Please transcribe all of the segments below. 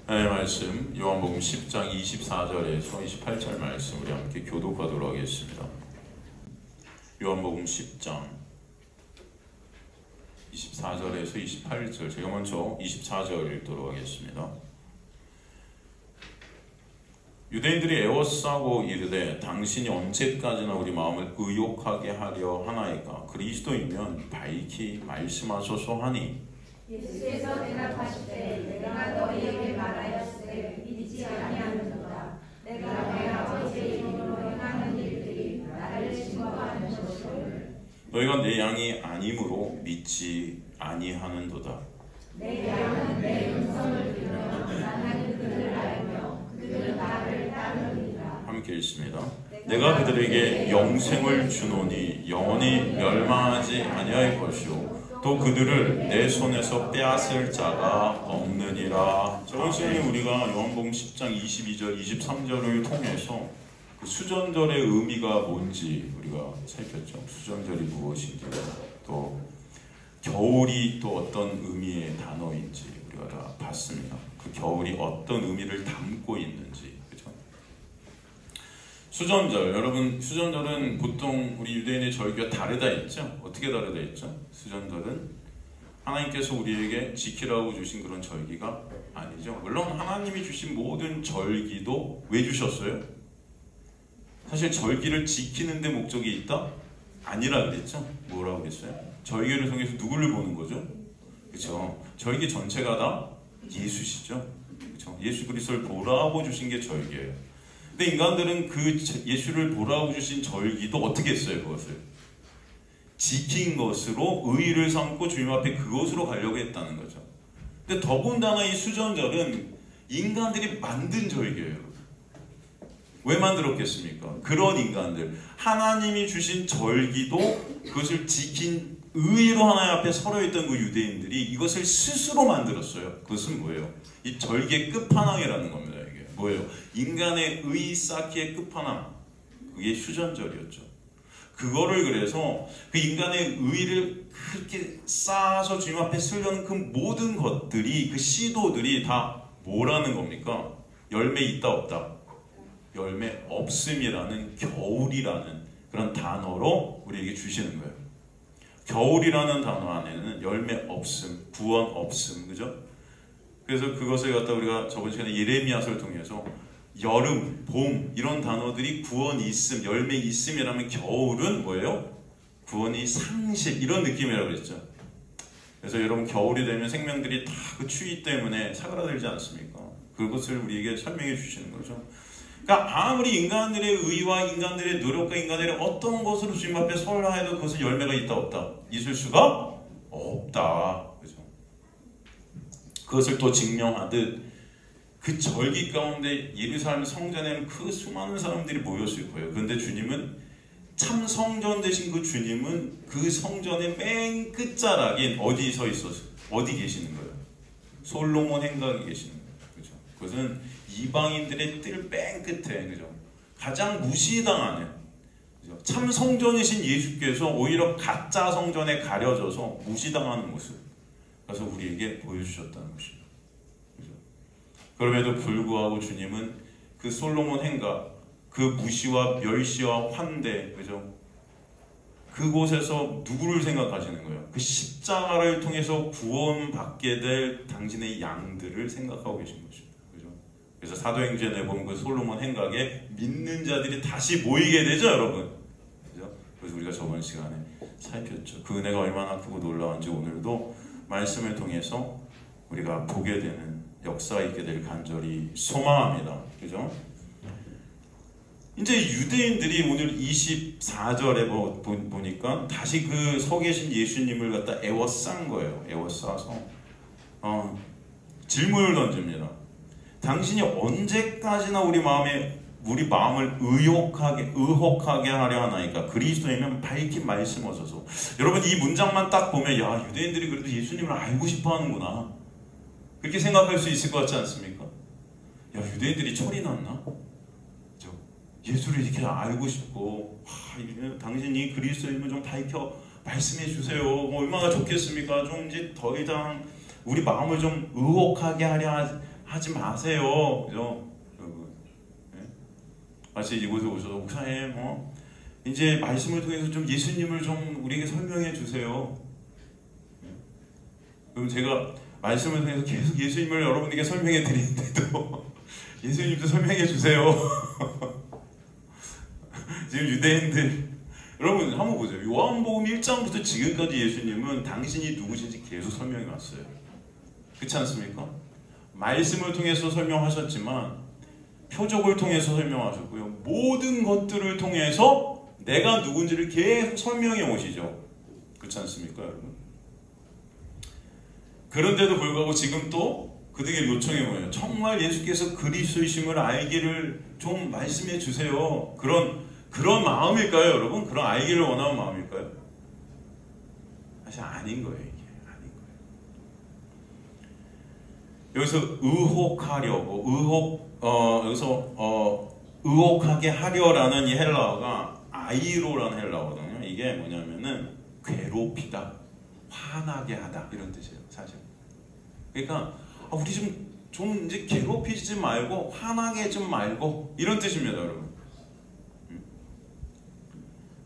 하나님의 말씀 요한복음 10장 24절에서 28절 말씀 우리 함께 교독하도록 하겠습니다. 요한복음 10장 24절에서 28절, 제가 먼저 24절 읽도록 하겠습니다. 유대인들이 애워싸고 이르되 당신이 언제까지나 우리 마음을 의욕하게 하려 하나이까? 그리스도이면 밝히 말씀하소서 하니, 예수께서 대답하시되 내가 너희에게 말하였으되 믿지 아니하는도다. 내가 내 아버지의 이름으로 행하는 일들이 나를 증거하는 것을 너희가 내 양이 아니므로 믿지 아니하는도다. 내 양은 내 음성을 들으며 나는 그들을 알며 그들은 나를 따르리라. 함께 읽습니다. 내가 그들에게 영생을 주노니 영원히 멸망하지 아니할 것이요 또 그들을 내 손에서 빼앗을 자가 없느니라. 저번 시간에 우리가 요한복음 10장 22절, 23절을 통해서 그 수전절의 의미가 뭔지 우리가 살폈죠. 수전절이 무엇인지, 또 겨울이 또 어떤 의미의 단어인지 우리가 다 봤습니다. 그 겨울이 어떤 의미를 담고 있는지. 그렇죠? 수전절, 여러분, 수전절은 보통 우리 유대인의 절기가 다르다 했죠? 어떻게 다르다 했죠? 수전절은 하나님께서 우리에게 지키라고 주신 그런 절기가 아니죠. 물론 하나님이 주신 모든 절기도 왜 주셨어요? 사실 절기를 지키는 데 목적이 있다? 아니라 그랬죠? 뭐라고 그랬어요? 절기를 통해서 누구를 보는 거죠? 그렇죠? 절기 전체가 다 예수시죠? 그렇죠? 예수 그리스도를 보라고 주신 게 절기예요. 근데 인간들은 그 예수를 보라고 주신 절기도 어떻게 했어요? 그것을 지킨 것으로 의의를 삼고 주님 앞에 그것으로 가려고 했다는 거죠. 근데 더군다나 이 수전절은 인간들이 만든 절기예요. 왜 만들었겠습니까? 그런 인간들, 하나님이 주신 절기도 그것을 지킨 의의로 하나님 앞에 서려 있던 그 유대인들이 이것을 스스로 만들었어요. 그것은 뭐예요? 이 절기의 끝판왕이라는 겁니다. 이게 뭐예요? 인간의 의의 쌓기의 끝판왕, 그게 수전절이었죠. 그거를 그래서 그 인간의 의의를 그렇게 쌓아서 주님 앞에 쓰려는 그 모든 것들이, 그 시도들이 다 뭐라는 겁니까? 열매 있다 없다? 열매 없음이라는, 겨울이라는 그런 단어로 우리에게 주시는 거예요. 겨울이라는 단어 안에는 열매 없음, 구원 없음, 그죠? 그래서 그것을 갖다 우리가 저번 시간에 예레미야서를 통해서 여름, 봄 이런 단어들이 구원이 있음, 열매 있음이라면 겨울은 뭐예요? 구원이 상실, 이런 느낌이라고 그랬죠. 그래서 여러분, 겨울이 되면 생명들이 다 그 추위 때문에 사그라들지 않습니까? 그것을 우리에게 설명해 주시는 거죠. 그러니까 아무리 인간들의 의와 인간들의 노력과 인간들의 어떤 것으로 주님 앞에 서려 해도 그것은 열매가 있다 없다? 있을 수가 없다. 그죠? 그것을 또 증명하듯 그 절기 가운데 예루살렘 성전에는 그 수많은 사람들이 모였을 거예요. 그런데 주님은, 참 성전 되신 그 주님은 그 성전의 맨 끝자락에 어디 서 있었어요? 어디 계시는 거예요? 솔로몬 행각에 계시는 거예요. 그죠? 그것은 이방인들의 뜰 맨 끝에, 그죠? 가장 무시당하는, 그죠? 참 성전이신 예수께서 오히려 가짜 성전에 가려져서 무시당하는 모습, 그래서 우리에게 보여주셨다는 것입니다. 그죠? 그럼에도 불구하고 주님은 그 솔로몬 행각, 그 무시와 멸시와 환대, 그죠? 그곳에서 누구를 생각하시는 거예요? 그 십자가를 통해서 구원받게 될 당신의 양들을 생각하고 계신 것입니다. 그래서 사도행전에 보면 그 솔로몬 행각에 믿는 자들이 다시 모이게 되죠, 여러분. 그죠? 그래서 우리가 저번 시간에 살폈죠. 그 은혜가 얼마나 크고 놀라운지 오늘도 말씀을 통해서 우리가 보게 되는, 역사 있게 될 간절히 소망합니다. 그죠? 이제 유대인들이 오늘 24절에 보니까 다시 그 서 계신 예수님을 갖다 애워싼 거예요. 애워싸서 질문을 던집니다. 당신이 언제까지나 우리 마음을 의혹하게 하려 하나이까? 그리스도이면 밝히 말씀하소서. 여러분, 이 문장만 딱 보면, 야, 유대인들이 그래도 예수님을 알고 싶어 하는구나, 그렇게 생각할 수 있을 것 같지 않습니까? 야, 유대인들이 철이 났나? 그렇죠? 예수를 이렇게 알고 싶고, 당신이 그리스도이면 좀 밝혀 말씀해 주세요. 얼마나 좋겠습니까? 좀 이제 더 이상 우리 마음을 좀 의혹하게 하지 마세요. 그죠? 여러분. 네? 마치 이곳에 오셔서 목사님, 이제 말씀을 통해서 좀 예수님을 좀 우리에게 설명해 주세요. 네? 그럼 제가 말씀을 통해서 계속 예수님을 여러분에게 설명해 드리는데도 예수님도 설명해 주세요. 지금 유대인들 여러분 한번 보세요. 요한복음 1장부터 지금까지 예수님은 당신이 누구신지 계속 설명해 왔어요. 그렇지 않습니까? 말씀을 통해서 설명하셨지만 표적을 통해서 설명하셨고요. 모든 것들을 통해서 내가 누군지를 계속 설명해 오시죠. 그렇지 않습니까, 여러분? 그런데도 불구하고 지금 또 그들에게 요청해 뭐예요? 정말 예수께서 그리스도이심을 알기를 좀 말씀해 주세요. 그런 마음일까요, 여러분? 그런 알기를 원하는 마음일까요? 사실 아닌 거예요, 이게. 아닌 거예요. 여기서 의혹하려고, 의혹하게 하려라는 이 헬라어가 아이로라는 헬라어거든요. 이게 뭐냐면은 괴롭히다, 화나게 하다 이런 뜻이에요, 사실. 그러니까 우리 좀 이제 괴롭히지 말고 화나게 좀 말고 이런 뜻입니다, 여러분.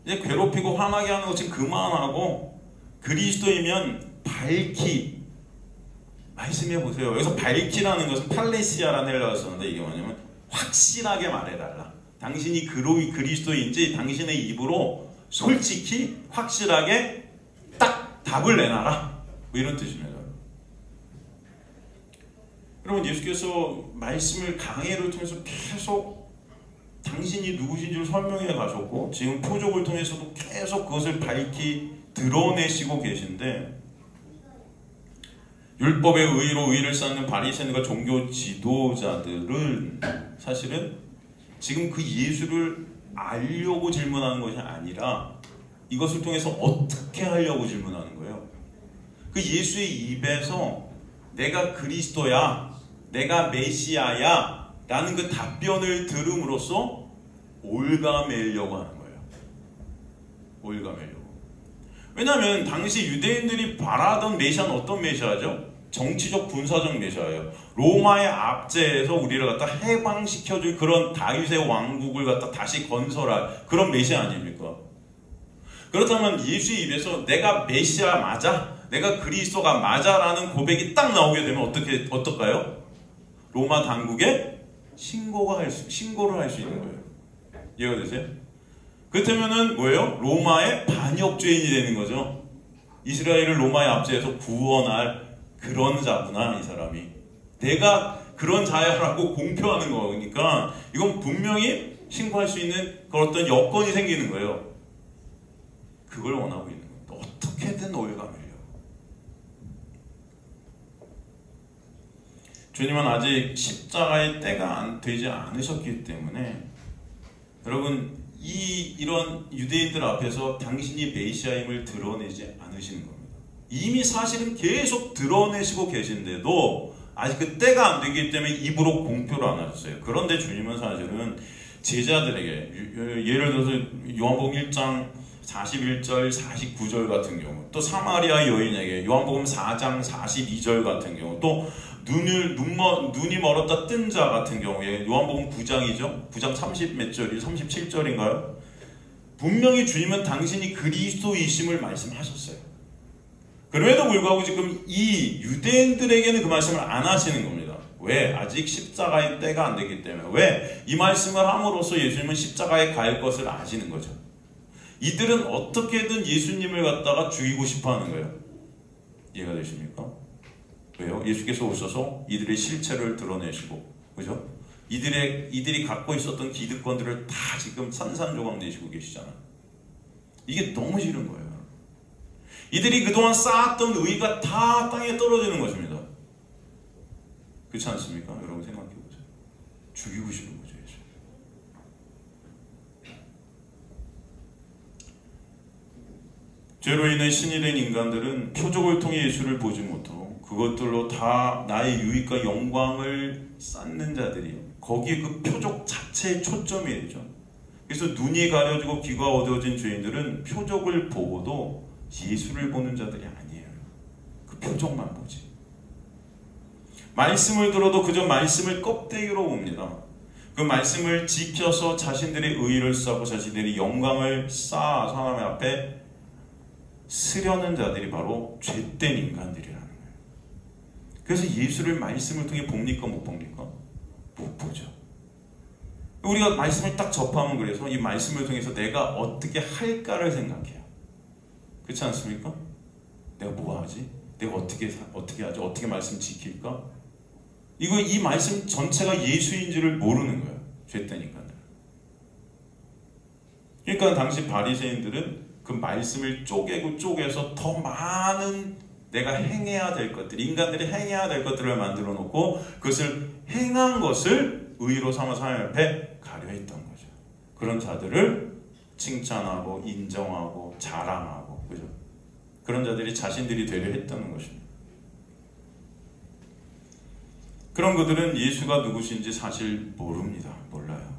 이제 괴롭히고 화나게 하는 것 좀 그만하고 그리스도이면 밝히 말씀해 보세요. 여기서 밝히라는 것은 팔레시아라는 헬라어를 썼는데 이게 뭐냐면 확실하게 말해달라. 당신이 그리스도인지 당신의 입으로 솔직히 확실하게 딱 답을 내놔라. 뭐 이런 뜻입니다. 여러분 예수께서 말씀을 강해를 통해서 계속 당신이 누구신지를 설명해 가셨고 지금 표적을 통해서도 계속 그것을 밝히 드러내시고 계신데 율법의 의로 의를 쌓는 바리새인과 종교 지도자들은 사실은 지금 그 예수를 알려고 질문하는 것이 아니라 이것을 통해서 어떻게 하려고 질문하는 거예요. 그 예수의 입에서 내가 그리스도야, 내가 메시아야 라는 그 답변을 들음으로써 올가매려고 하는 거예요. 올가매려고. 왜냐하면 당시 유대인들이 바라던 메시아는 어떤 메시아죠? 정치적 군사적 메시아예요. 로마의 압제에서 우리를 갖다 해방시켜줄 그런 다윗의 왕국을 갖다 다시 건설할 그런 메시아 아닙니까? 그렇다면 예수의 입에서 내가 메시아 맞아? 내가 그리스도가 맞아라는 고백이 딱 나오게 되면 어떨까요? 로마 당국에 신고를 할 수 있는 거예요. 이해가 되세요? 그렇다면은 뭐예요? 로마의 반역죄인이 되는 거죠. 이스라엘을 로마의 압제에서 구원할 그런 자구나, 이 사람이. 내가 그런 자야라고 공표하는 거니까 이건 분명히 신고할 수 있는 그런 어떤 여건이 생기는 거예요. 그걸 원하고 있는 거예요. 어떻게든 올가매려. 주님은 아직 십자가의 때가 되지 않으셨기 때문에 여러분 이런 유대인들 앞에서 당신이 메시아임을 드러내지 않으시는 겁니다. 이미 사실은 계속 드러내시고 계신데도 아직 그 때가 안 되기 때문에 입으로 공표를 안 하셨어요. 그런데 주님은 사실은 제자들에게 예를 들어서 요한복음 1장 41절 49절 같은 경우 또 사마리아 여인에게 요한복음 4장 42절 같은 경우 또 눈이 멀었다 뜬 자 같은 경우에 요한복음 9장이죠. 9장 30 몇 절이 37절인가요? 분명히 주님은 당신이 그리스도이심을 말씀하셨어요. 그럼에도 불구하고 지금 이 유대인들에게는 그 말씀을 안 하시는 겁니다. 왜? 아직 십자가의 때가 안 되기 때문에. 왜? 이 말씀을 함으로써 예수님은 십자가에 갈 것을 아시는 거죠. 이들은 어떻게든 예수님을 갖다가 죽이고 싶어 하는 거예요. 이해가 되십니까? 왜요? 예수께서 오셔서 이들의 실체를 드러내시고, 그죠? 이들이 갖고 있었던 기득권들을 다 지금 산산조각 내시고 계시잖아요. 이게 너무 싫은 거예요. 이들이 그동안 쌓았던 의가 다 땅에 떨어지는 것입니다. 그렇지 않습니까? 여러분 생각해 보세요. 죽이고 싶은 거죠, 예수. 죄로 인해 신이 된 인간들은 표적을 통해 예수를 보지 못하고 그것들로 다 나의 유익과 영광을 쌓는 자들이에요. 거기에 그 표적 자체의 초점이 되죠. 그래서 눈이 가려지고 귀가 어두워진 죄인들은 표적을 보고도 예수를 보는 자들이 아니에요. 그 표적만 보지. 말씀을 들어도 그저 말씀을 껍데기로 봅니다. 그 말씀을 지켜서 자신들의 의의를 쌓고 자신들의 영광을 쌓아 사람의 앞에 쓰려는 자들이 바로 죄된 인간들이라는 거예요. 그래서 예수를 말씀을 통해 봅니까? 못 봅니까? 못 보죠. 우리가 말씀을 딱 접하면 그래서 이 말씀을 통해서 내가 어떻게 할까를 생각해요. 그렇지 않습니까? 내가 뭐 하지? 내가 어떻게 하지? 어떻게 말씀 지킬까? 이 말씀 전체가 예수인지를 모르는 거예요. 죄된 인간들. 그러니까 당시 바리새인들은 그 말씀을 쪼개서 더 많은 내가 행해야 될 것들, 인간들이 행해야 될 것들을 만들어 놓고 그것을 행한 것을 의로 삼아 하나님 앞에 가려 했던 거죠. 그런 자들을 칭찬하고 인정하고 자랑하고, 그죠? 그런 자들이 자신들이 되려 했다는 것입니다. 그런 그들은 예수가 누구신지 사실 모릅니다. 몰라요.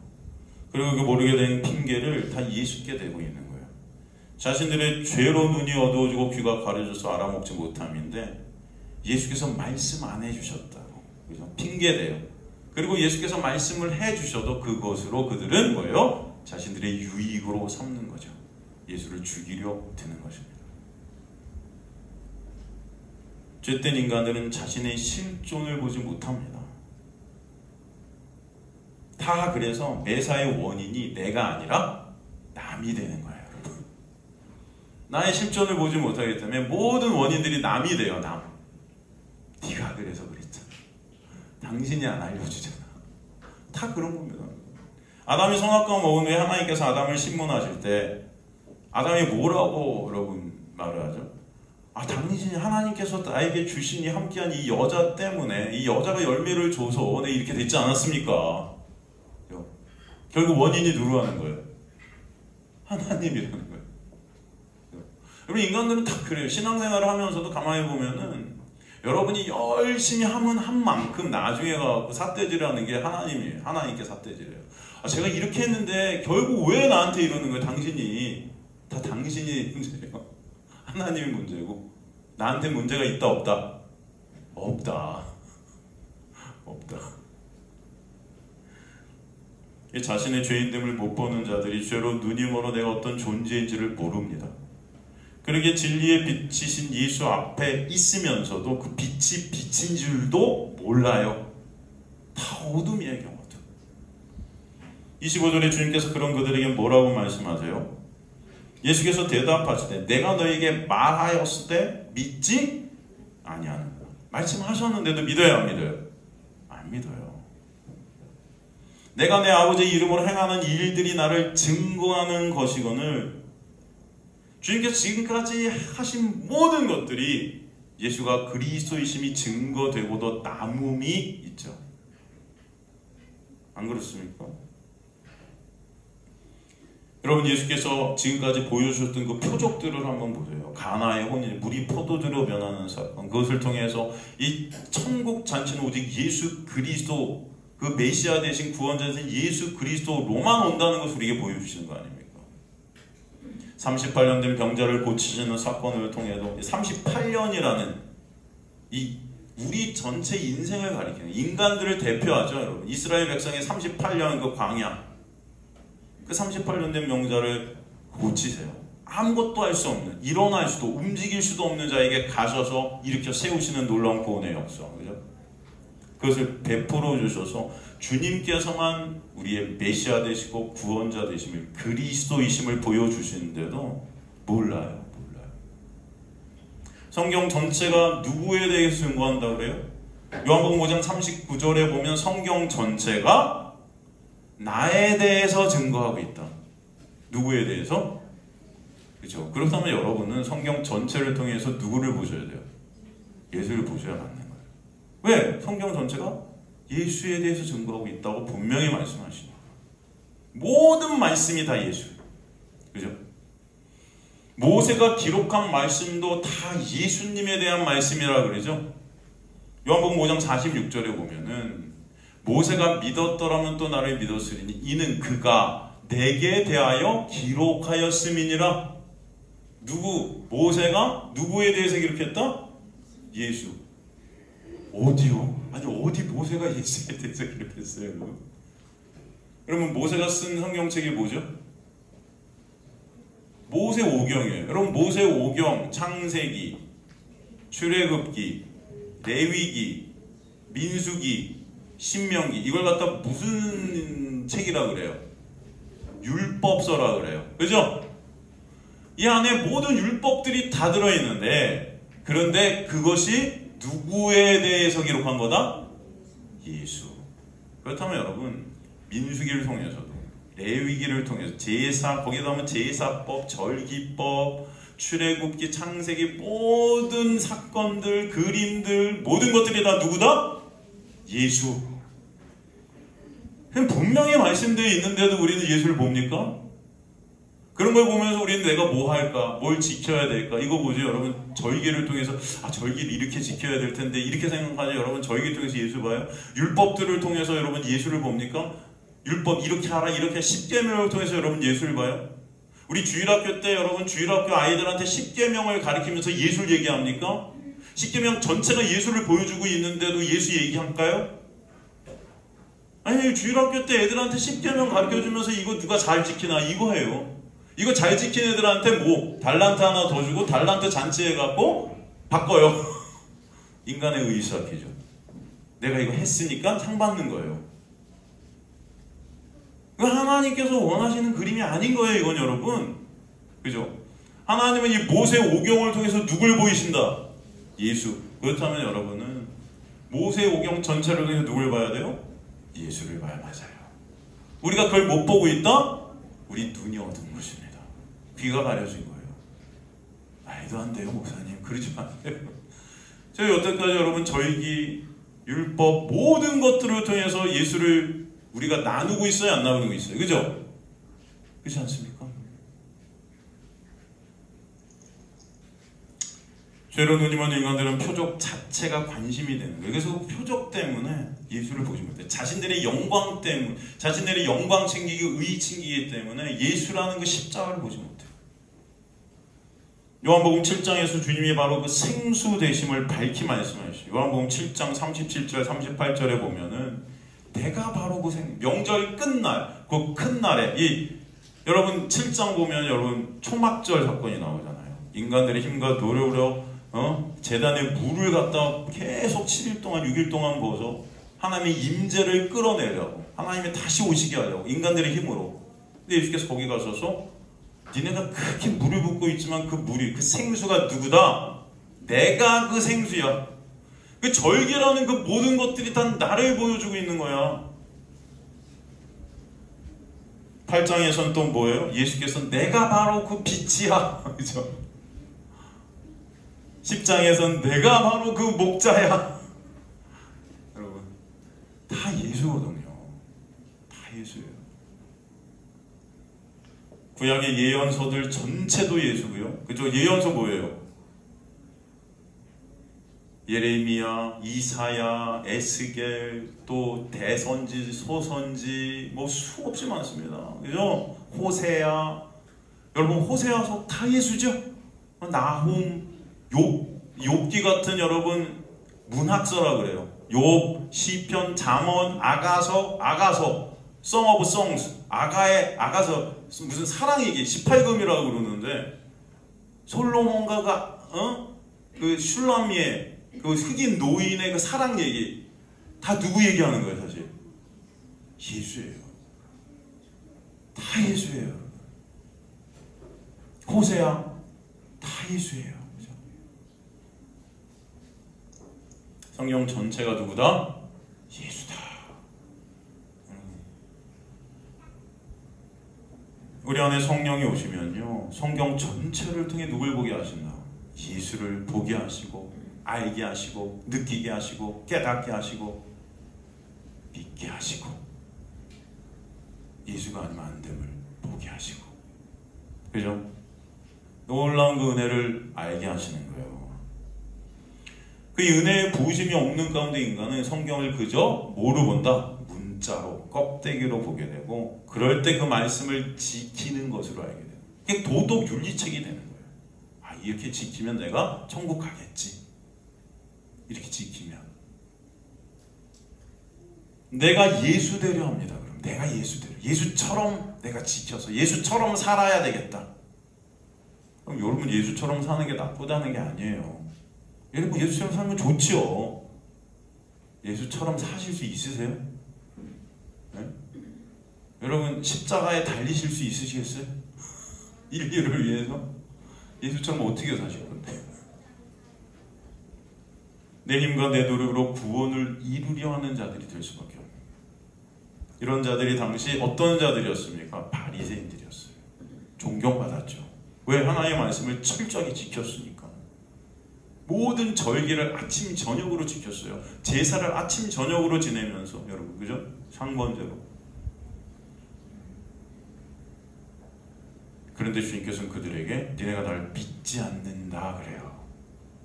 그리고 그 모르게 된 핑계를 다 예수께 대고 있는 거예요. 자신들의 죄로 눈이 어두워지고 귀가 가려져서 알아먹지 못함인데 예수께서 말씀 안 해주셨다고, 그죠? 핑계대요. 그리고 예수께서 말씀을 해주셔도 그것으로 그들은 뭐예요? 자신들의 유익으로 삼는 거죠. 예수를 죽이려 드는 것입니다. 죄된 인간들은 자신의 실존을 보지 못합니다. 다 그래서 매사의 원인이 내가 아니라 남이 되는 거예요. 여러분. 나의 실존을 보지 못하기 때문에 모든 원인들이 남이 돼요. 남. 네가 그래서 그랬잖아. 당신이 안 알려주잖아. 다 그런 겁니다. 아담이 선악과 먹은 후에 하나님께서 아담을 신문하실 때 아담이 뭐라고 여러분 말을 하죠? 당신이 하나님께서 나에게 주신 이 함께한 이 여자 때문에 이 여자가 열매를 줘서 내가 이렇게 됐지 않았습니까? 결국 원인이 누구 하는 거예요? 하나님이라는 거예요. 여러분, 인간들은 다 그래요. 신앙생활을 하면서도 가만히 보면은 여러분이 열심히 하면 한 만큼 나중에 가서 삿대질하는 게 하나님이에요. 하나님께 삿대질해요. 제가 이렇게 했는데 결국 왜 나한테 이러는 거예요? 당신이. 다 당신이 문제예요. 하나님이 문제고 나한테 문제가 있다 없다? 없다. 자신의 죄인됨을 못 보는 자들이 죄로 눈이 멀어 내가 어떤 존재인지를 모릅니다. 그러기에 진리의 빛이신 예수 앞에 있으면서도 그 빛이 빛인 줄도 몰라요. 다 어둠이에요. 경우도. 25절에 주님께서 그런 그들에게 뭐라고 말씀하세요? 예수께서 대답하시되 내가 너에게 말하였을 때 믿지 아니하는가. 말씀하셨는데도 믿어요, 안 믿어요? 안 믿어요. 내가 내 아버지의 이름으로 행하는 일들이 나를 증거하는 것이거늘. 주님께서 지금까지 하신 모든 것들이 예수가 그리스도이심이 증거되고도 남음이 있죠. 안 그렇습니까? 여러분, 예수께서 지금까지 보여주셨던 그 표적들을 한번 보세요. 가나의 혼인, 물이 포도주로 변하는 사건, 그것을 통해서 이 천국 잔치는 오직 예수 그리스도, 그 메시아 되신 구원자 되신 예수 그리스도로만 온다는 것을 우리에게 보여주시는 거 아닙니까? 38년 된 병자를 고치시는 사건을 통해서 38년이라는 이 우리 전체 인생을 가리키는, 인간들을 대표하죠. 여러분, 이스라엘 백성의 38년 그 광야, 그 38년 된 병자를 고치세요. 아무것도 할 수 없는, 일어날 수도 움직일 수도 없는 자에게 가셔서 일으켜 세우시는 놀라운 구원의 역사, 그죠? 그것을 베풀어 주셔서 주님께서만 우리의 메시아 되시고 구원자 되심을, 그리스도이심을 보여주시는데도 몰라요. 성경 전체가 누구에 대해서 증거한다고 그래요? 요한복음 5장 39절에 보면 성경 전체가 나에 대해서 증거하고 있다. 누구에 대해서? 그렇죠. 그렇다면 여러분은 성경 전체를 통해서 누구를 보셔야 돼요? 예수를 보셔야 맞는 거예요. 왜? 성경 전체가 예수에 대해서 증거하고 있다고 분명히 말씀하시니까. 모든 말씀이 다 예수. 그죠? 모세가 기록한 말씀도 다 예수님에 대한 말씀이라 그러죠. 요한복음 5장 46절에 보면은 모세가 믿었더라면 또 나를 믿었으리니 이는 그가 내게 대하여 기록하였음이니라. 누구? 모세가 누구에 대해서 기록했다? 예수. 어디요? 아니 어디 모세가 예수에 대해서 그렇게 했어요? 여러분 모세가 쓴 성경책이 뭐죠? 모세오경이에요. 여러분 모세오경, 창세기, 출애굽기, 레위기, 민수기, 신명기 이걸 갖다 무슨 책이라 그래요? 율법서라 그래요. 그죠? 이 안에 모든 율법들이 다 들어있는데 그런데 그것이 누구에 대해서 기록한 거다? 예수. 그렇다면 여러분 민수기를 통해서도 레위기를 통해서 제사, 거기다 하면 제사법, 절기법, 출애굽기, 창세기 모든 사건들, 그림들 모든 것들이 다 누구다? 예수. 분명히 말씀되어 있는데도 우리는 예수를 봅니까? 그런 걸 보면서 우리는 내가 뭐 할까? 뭘 지켜야 될까? 이거 보죠 여러분. 절기를 통해서 절기를 이렇게 지켜야 될 텐데 이렇게 생각하죠 여러분. 절기를 통해서 예수 봐요? 율법들을 통해서 여러분 예수를 봅니까? 율법 이렇게 하라 이렇게 10계명을 통해서 여러분 예수를 봐요? 우리 주일학교 때 여러분 주일학교 아이들한테 10계명을 가르치면서 예수를 얘기합니까? 10계명 전체가 예수를 보여주고 있는데도 예수 얘기할까요? 아니 주일학교 때 애들한테 10계명 가르쳐주면서 이거 누가 잘 지키나 이거 해요. 이거 잘 지킨 애들한테 뭐 달란트 하나 더 주고 달란트 잔치해갖고 바꿔요. 인간의 의사키죠. 내가 이거 했으니까 상 받는 거예요. 하나님께서 원하시는 그림이 아닌 거예요 이건 여러분. 그죠? 하나님은 이 모세오경을 통해서 누굴 보이신다? 예수. 그렇다면 여러분은 모세오경 전체를 통해서 누굴 봐야 돼요? 예수를 봐야 맞아요. 우리가 그걸 못 보고 있다? 우리 눈이 어두운 것입니다. 귀가 가려진 거예요. 말도 안 돼요 목사님. 그러지 마세요. 저희 여태까지 여러분 절기, 율법 모든 것들을 통해서 예수를 우리가 나누고 있어요? 안 나누고 있어요? 그죠? 그렇지 않습니까? 죄로 눈이 먼 인간들은 표적 자체가 관심이 되는 거예요. 그래서 표적 때문에 예수를 보지 못해요. 자신들의 영광 때문에, 자신들의 영광 챙기기, 의 챙기기 때문에 예수라는 그 십자가를 보지 못해요. 요한복음 7장에서 주님이 바로 그 생수 되심을 밝히 말씀하시죠. 요한복음 7장 37절, 38절에 보면은 내가 바로 그 명절 끝날, 그 큰 날에 여러분 7장 보면 여러분 초막절 사건이 나오잖아요. 인간들의 힘과 노력으로 제단에 물을 갖다 계속 7일 동안 6일 동안 부어서 하나님의 임재를 끌어내려고 하나님이 다시 오시게 하려고 인간들의 힘으로. 근데 예수께서 거기 가셔서 니네가 그렇게 물을 붓고 있지만 그 물이 그 생수가 누구다? 내가 그 생수야. 그 절기라는 그 모든 것들이 다 나를 보여주고 있는 거야. 8장에서는 또 뭐예요? 예수께서 내가 바로 그 빛이야. 그죠? 10장에서는 내가 바로 그 목자야. 여러분 다 예수거든요. 다 예수예요. 구약의 예언서들 전체도 예수고요. 그죠? 예언서 뭐예요? 예레미야, 이사야, 에스겔, 또 대선지, 소선지 뭐 수없이 많습니다. 그죠? 호세아. 여러분 호세아서 다 예수죠? 나훔, 욥기 같은 여러분 문학서라 그래요. 욥, 시편, 잠언, 아가서, Song of Songs, 아가서 무슨 사랑 얘기 18금이라고 그러는데 솔로몬가가 그 슐라미의 그 흑인 노인의 그 사랑 얘기 다 누구 얘기하는 거예요 사실? 예수예요. 다 예수예요. 호세아 다 예수예요. 그죠? 성경 전체가 누구다? 예수다. 우리 안에 성령이 오시면요 성경 전체를 통해 누굴 보게 하신다? 예수를 보게 하시고 알게 하시고 느끼게 하시고 깨닫게 하시고 믿게 하시고 예수가 아니면 안 됨을 보게 하시고 그죠? 놀라운 그 은혜를 알게 하시는 거예요. 그 은혜의 부으심이 없는 가운데 인간은 성경을 그저 뭐로 본다? 문자로 껍데기로 보게 되고 그럴 때 그 말씀을 지키는 것으로 알게 돼요. 그게 도덕 윤리책이 되는 거예요. 이렇게 지키면 내가 천국 가겠지. 이렇게 지키면 내가 예수되려 합니다. 그럼 내가 예수처럼 내가 지켜서 예수처럼 살아야 되겠다. 그럼 여러분 예수처럼 사는 게 나쁘다는 게 아니에요. 여러분 예수처럼 살면 좋지요. 예수처럼 사실 수 있으세요? 네? 여러분 십자가에 달리실 수 있으시겠어요? 인류를 위해서? 예수처럼 어떻게 사실 건데? 내 힘과 내 노력으로 구원을 이루려 하는 자들이 될 수밖에 없어요. 이런 자들이 당시 어떤 자들이었습니까? 바리새인들이었어요. 존경받았죠. 왜? 하나님의 말씀을 철저하게 지켰으니까. 모든 절기를 아침 저녁으로 지켰어요. 제사를 아침 저녁으로 지내면서 여러분 그죠? 상번제로. 그런데 주님께서는 그들에게 니네가 나를 믿지 않는다 그래요.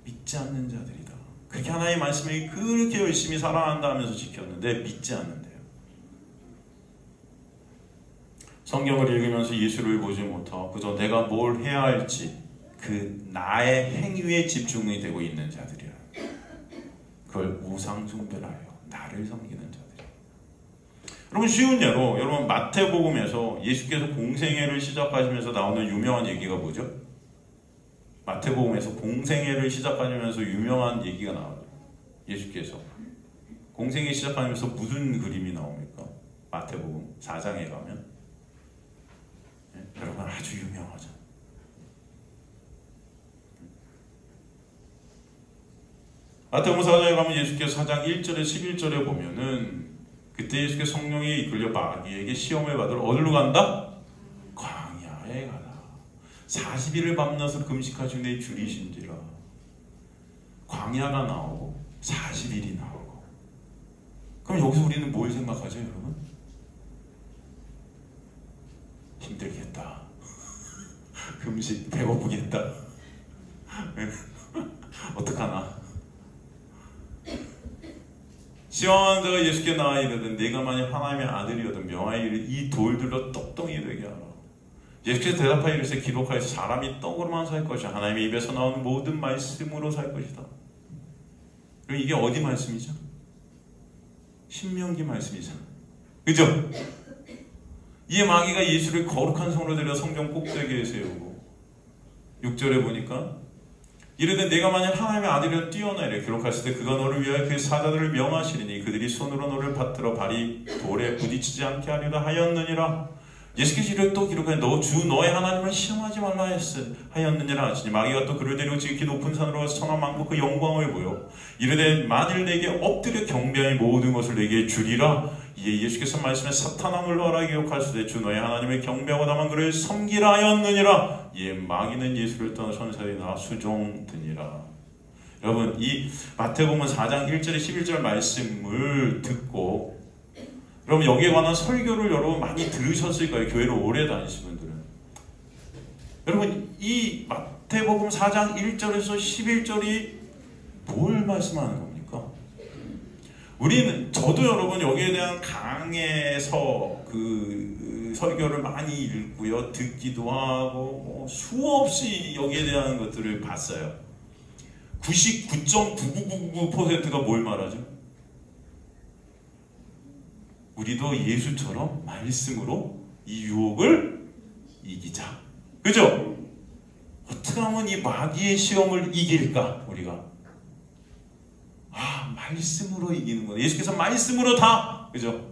믿지 않는 자들이다. 그렇게 하나님의 말씀을 그렇게 열심히 사랑한다 하면서 지켰는데 믿지 않는데요. 성경을 읽으면서 예수를 보지 못하고 그저 내가 뭘 해야 할지 그 나의 행위에 집중이 되고 있는 자들이야. 그걸 우상 숭배를 하여 나를 섬기는 자들이야. 여러분 쉬운 예로 여러분 마태복음에서 예수께서 공생애를 시작하시면서 나오는 유명한 얘기가 뭐죠? 마태복음에서 공생애를 시작하시면서 유명한 얘기가 나와요. 예수께서 공생애 시작하면서 무슨 그림이 나옵니까? 마태복음 4장에 가면 네? 여러분 아주 유명하죠. 마태복음 4장에 가면 예수께서 4장 1절에 11절에 보면은 그때 예수께서 성령에 이끌려 마귀에게 시험을 받으러 어디로 간다? 광야에 가라. 40일을 밤낮으로 금식하시는 데 줄이신지라. 광야가 나오고 40일이 나오고. 그럼 여기서 우리는 뭘 생각하죠 여러분? 힘들겠다. 금식 배고프겠다. 어떡하나. 시험한 자가 예수께 나와 이르되 내가 만약 하나님의 아들이거든 명하여 이 돌들로 떡덩이 되게 하라. 예수께서 대답하여 이르시되 기록하여서 사람이 떡으로만 살 것이야 하나님의 입에서 나오는 모든 말씀으로 살 것이다. 그럼 이게 어디 말씀이죠? 신명기 말씀이잖아. 그죠? 이 마귀가 예수를 거룩한 성으로 데려 성전 꼭대기에 세우고 6절에 보니까 이르되 내가 만약 하나님의 아들이라 뛰어나이래 기록했을 때 그가 너를 위하여 그의 사자들을 명하시리니 그들이 손으로 너를 받들어 발이 돌에 부딪히지 않게 하리라 하였느니라. 예수께서 이를 또 기록하여 너 주 너의 하나님을 시험하지 말라 하였느니라 하시니 마귀가 또 그를 데리고 지극히 높은 산으로 가서 천하 만국 그 영광을 보여 이르되 만일 내게 엎드려 경배하여 모든 것을 내게 주리라. 이에 예수께서 말씀에 사탄아 물러가라 기록하시되 주 너의 하나님을 경배하고 다만 그를 섬기라 하였느니라. 이에 마귀는 예수를 떠나 천사들이 나와 수종드니라. 여러분 이 마태복음 4장 1절에 11절 말씀을 듣고 여러분 여기에 관한 설교를 여러분 많이 들으셨을 거예요. 교회를 오래 다니신 분들은. 여러분 이 마태복음 4장 1절에서 11절이 뭘 말씀하는 겁니까? 우리는 저도 여러분 여기에 대한 강해서 그 설교를 많이 읽고요. 듣기도 하고 수없이 여기에 대한 것들을 봤어요. 99.9999%가 뭘 말하죠? 우리도 예수처럼 말씀으로 이 유혹을 이기자. 그죠? 어떻게 하면 이 마귀의 시험을 이길까? 우리가 말씀으로 이기는 거네. 예수께서 말씀으로 다 그죠?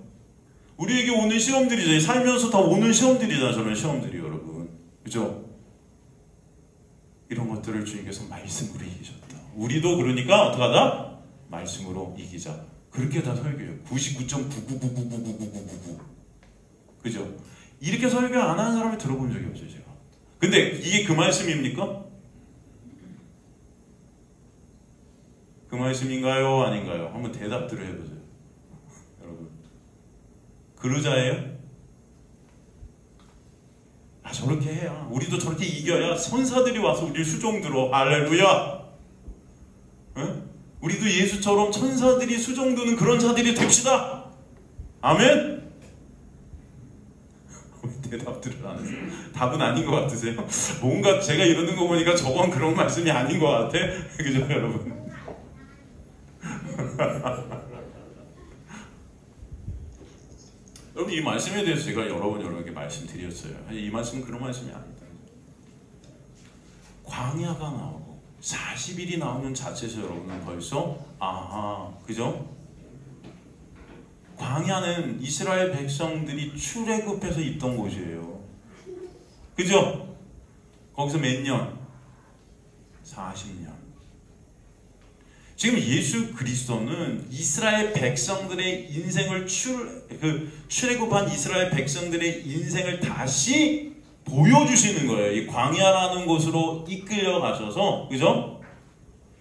우리에게 오는 시험들이죠. 살면서 다 오는 시험들이잖아요. 저는 시험들이 여러분 그죠? 이런 것들을 주님께서 말씀으로 이기셨다. 우리도 그러니까 어떻게 하자? 말씀으로 이기자. 그렇게 다 설교해요. 99.99999999 그죠? 이렇게 설교 안 하는 사람을 들어본 적이 없어요 제가. 근데 이게 그 말씀입니까? 그 말씀인가요? 아닌가요? 한번 대답들을 해보세요. 여러분 그러자예요? 저렇게 해야 우리도 저렇게 이겨야 선사들이 와서 우리를 수종들어. 할렐루야. 응? 우리도 예수처럼 천사들이 수종드는 그런 자들이 됩시다. 아멘? 대답들을 안 해서 답은 아닌 것 같으세요? 뭔가 제가 이러는 거 보니까 저건 그런 말씀이 아닌 것 같아. 그죠 여러분? 여러분 이 말씀에 대해서 제가 여러 번 여러분에게 말씀드렸어요. 이 말씀은 그런 말씀이 아니다. 광야가 나오고 40일이 나오는 자체에서 여러분은 벌써 아하, 그죠? 광야는 이스라엘 백성들이 출애굽해서 있던 곳이에요. 그죠? 거기서 몇 년? 40년. 지금 예수 그리스도는 이스라엘 백성들의 인생을 출애굽한 이스라엘 백성들의 인생을 다시 보여주시는 거예요. 이 광야라는 곳으로 이끌려 가셔서, 그죠?